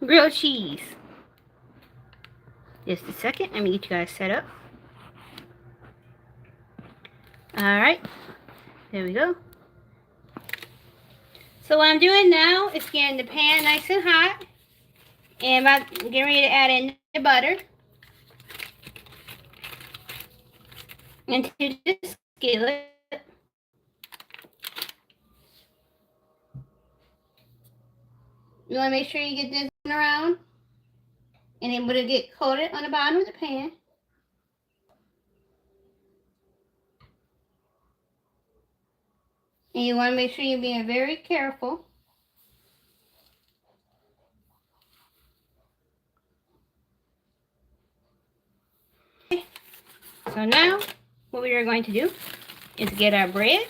grilled cheese. Just a second, let me get you guys set up. Alright, there we go. So what I'm doing now is getting the pan nice and hot. And I'm getting ready to add in the butter into the skillet. You want to make sure you get this around and it will get coated on the bottom of the pan. And you want to make sure you're being very careful. So now what we are going to do is get our bread.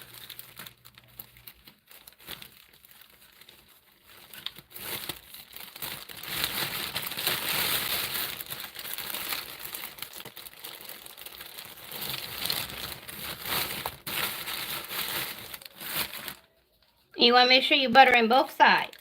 And you want to make sure you butter in both sides.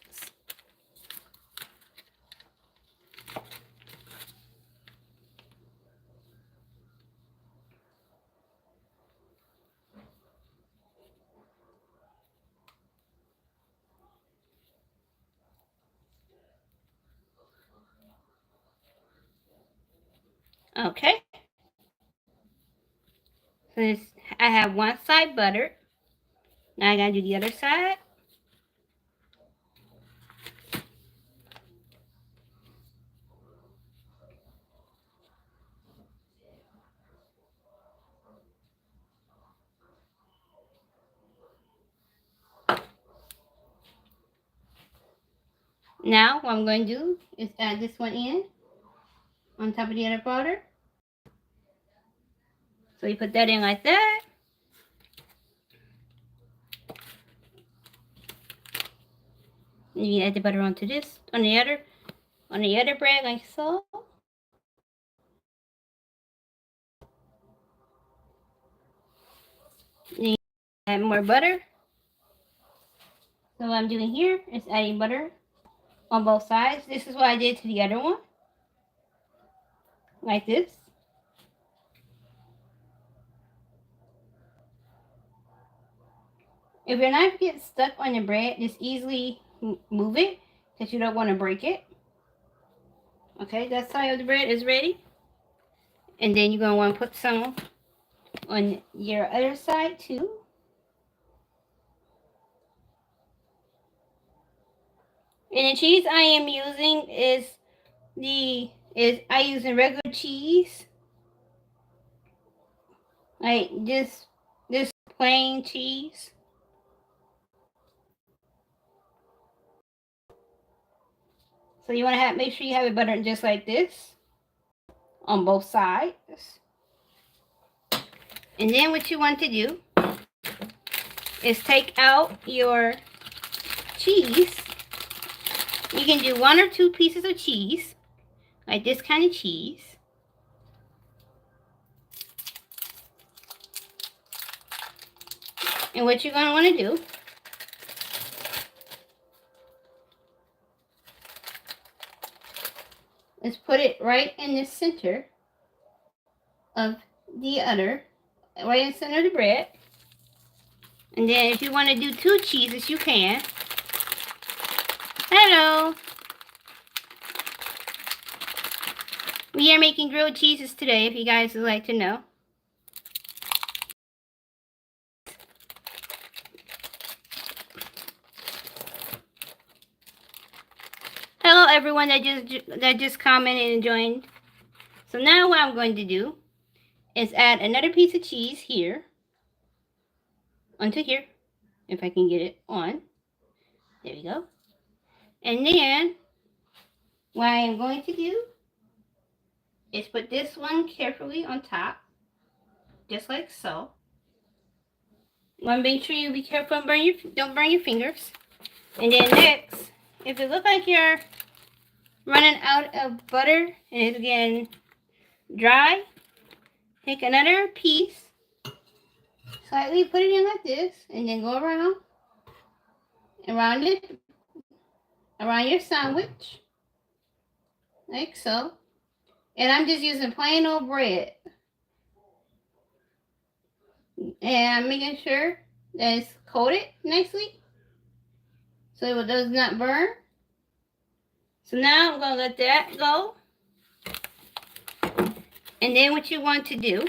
Okay. So this, I have one side buttered. Now I gotta do the other side. Now what I'm going to do is add this one in on top of the other butter. So you put that in like that. And you add the butter onto this, on the other bread like so. And you add more butter. So what I'm doing here is adding butter on both sides. This is what I did to the other one. Like this. If your knife gets stuck on the bread, just easily move it because you don't want to break it. Okay, that side of the bread is ready. And then you're going to want to put some on your other side too. And the cheese I am using is using regular cheese. Like this plain cheese. So you want to make sure you have it buttered just like this on both sides. And then what you want to do is take out your cheese. You can do 1 or 2 pieces of cheese, like this kind of cheese. And what you're going to want to do is put it right in the center of the other, right in the center of the bread. And then if you want to do 2 cheeses, you can. Hello! We are making grilled cheeses today, if you guys would like to know. Hello everyone that just commented and joined. So now what I'm going to do is add another piece of cheese here onto here, if I can get it on. There we go. And then what I am going to do is put this one carefully on top, just like so. You want to make sure you be careful and don't burn your fingers. And then next, if it looks like you're running out of butter and it's getting dry, take another piece, slightly put it in like this, and then go around your sandwich. like so. And I'm just using plain old bread. And I'm making sure that it's coated nicely so it does not burn. So now I'm going to let that go. And then what you want to do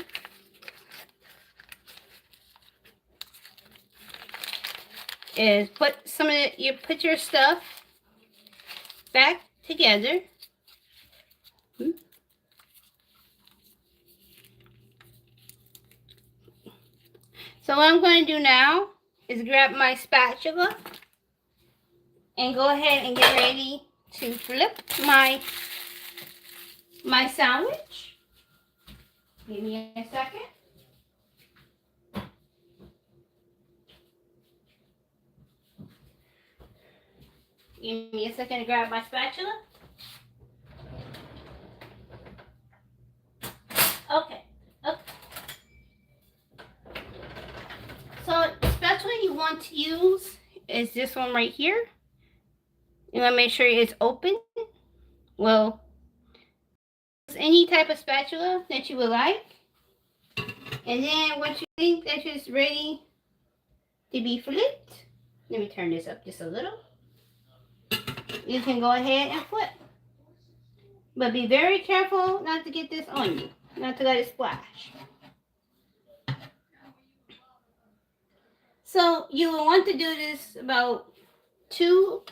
is put put your stuff back together. So what I'm going to do now is grab my spatula and go ahead and get ready to flip my sandwich. Give me a second. Give me a second to grab my spatula. Okay. So the spatula you want to use is this one right here. You want to make sure it's open. Well, any type of spatula that you would like. And then once you think that it's ready to be flipped, let me turn this up just a little. You can go ahead and flip. But be very careful not to get this on you, not to let it splash. So you will want to do this about two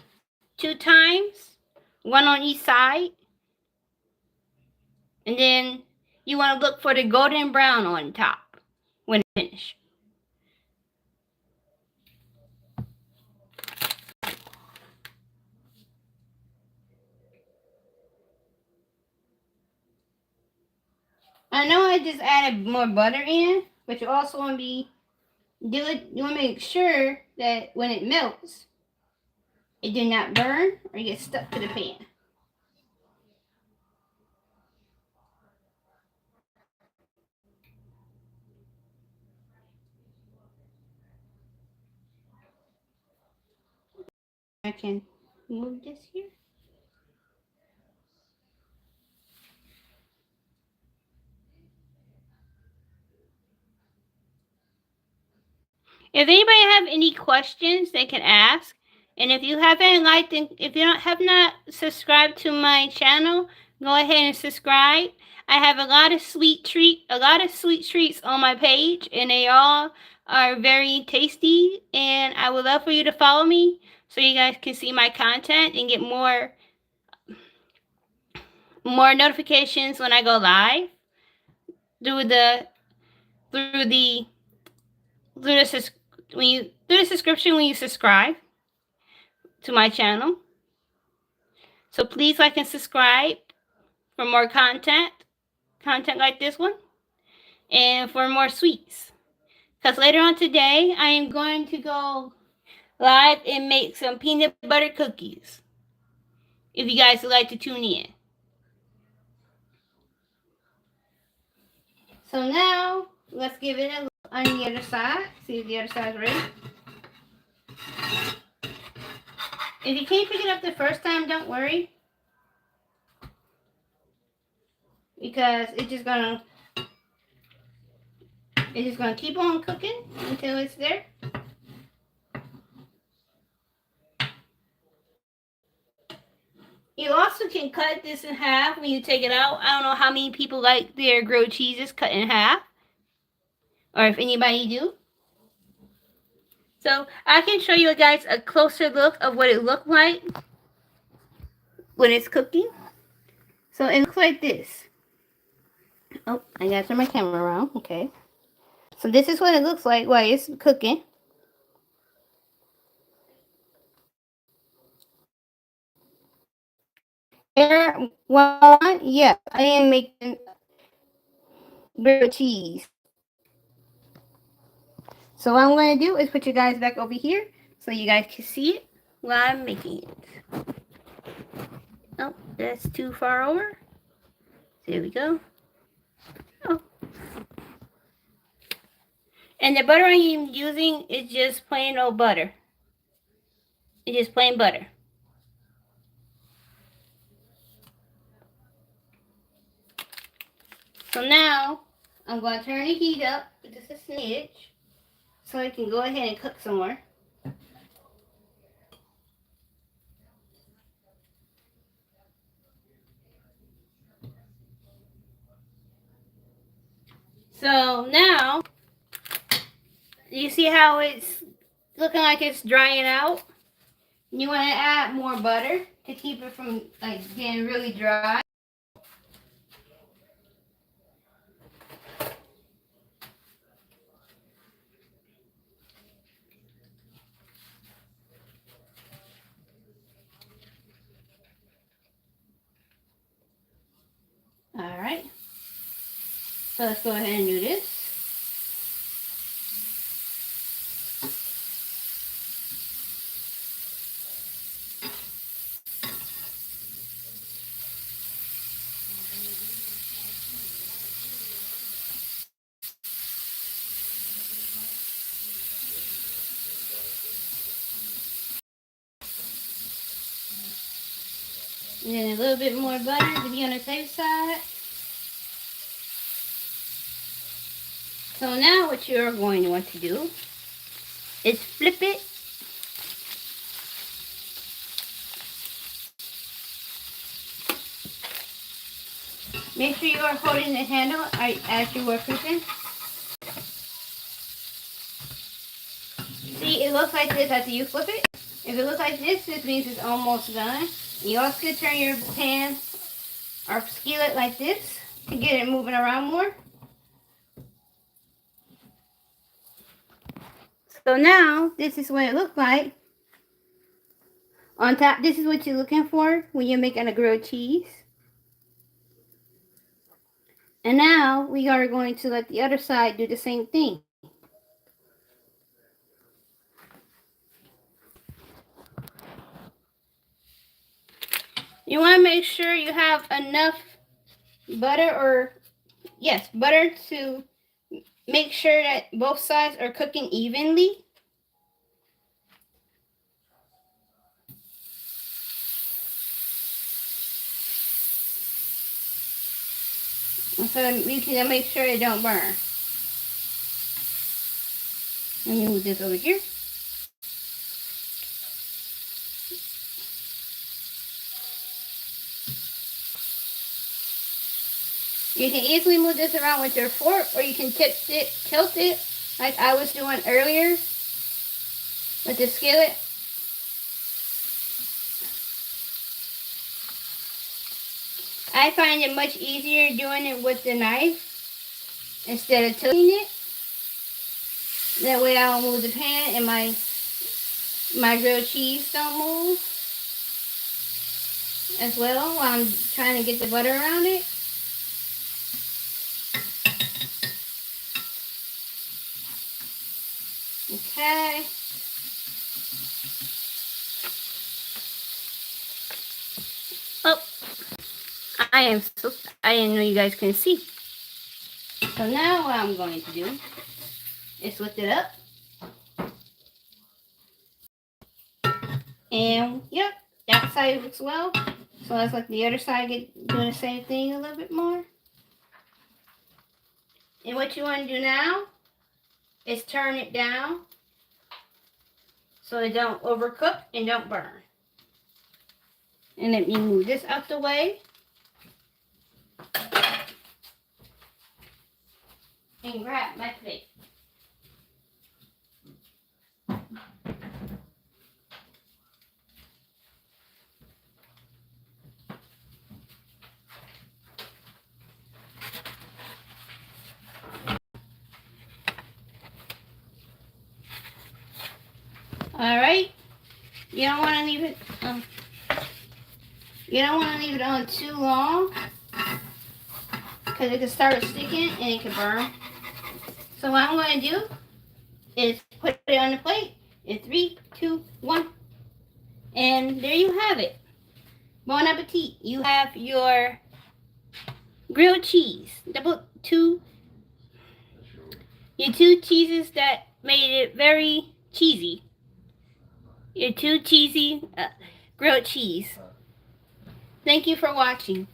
times, one on each side. And then you want to look for the golden brown on top when it's finished. I know I just added more butter in, but you also want to you want to make sure that when it melts, it do not burn or get stuck to the pan. I can move this here. If anybody have any questions, they can ask. And if you haven't liked and if you have not subscribed to my channel, go ahead and subscribe. I have a lot of sweet treats on my page, and they all are very tasty. And I would love for you to follow me so you guys can see my content and get more notifications when I go live through the through the through the subscription when you subscribe to my channel. So please like and subscribe for more content like this one, and for more sweets. Because later on today, I am going to go live and make some peanut butter cookies. If you guys would like to tune in. So now, let's give it a look on the other side. See if the other side's ready. If you can't pick it up the first time, don't worry. Because it's just gonna keep on cooking until it's there. You also can cut this in half when you take it out. I don't know how many people like their grilled cheeses cut in half, or if anybody do. So I can show you guys a closer look of what it looked like when it's cooking. So it looks like this. Oh, I gotta turn my camera around. Okay. So this is what it looks like while it's cooking. Yeah, I am making grilled cheese. So what I'm going to do is put you guys back over here so you guys can see it while I'm making it. Oh, that's too far over. There we go. Oh. And the butter I'm using is just plain old butter. It's just plain butter. So now I'm going to turn the heat up just a smidge so it can go ahead and cook some more. So now, you see how it's looking like it's drying out? You want to add more butter to keep it from like getting really dry. Alright, so let's go ahead and do this. And then a little bit more butter to be on the safe side. So now what you're going to want to do is flip it. Make sure you are holding the handle as you are flipping. See, it looks like this after you flip it. If it looks like this means it's almost done. You also could turn your pan or skillet like this to get it moving around more. So now, this is what it looks like. On top, this is what you're looking for when you're making a grilled cheese. And now, we are going to let the other side do the same thing. You want to make sure you have enough butter butter to make sure that both sides are cooking evenly. So you can make sure it don't burn. Let me move this over here. You can easily move this around with your fork, or you can tilt it like I was doing earlier with the skillet. I find it much easier doing it with the knife instead of tilting it. That way I don't move the pan and my grilled cheese don't move as well while I'm trying to get the butter around it. Okay. Oh, I didn't know you guys can see. So now what I'm going to do is lift it up. And yep, that side looks well. So let's let the other side doing the same thing a little bit more. And what you want to do now is turn it down so it don't overcook and don't burn. And let me move this out the way. And grab my plate. All right. You don't want to leave it. You don't want to leave it on too long because it can start sticking and it can burn. So what I'm going to do is put it on the plate in 3, 2, 1, and there you have it. Bon appetit! You have your grilled cheese. Your two cheeses that made it very cheesy. Your two cheesy grilled cheese. Thank you for watching.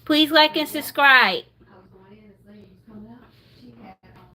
Please like and subscribe.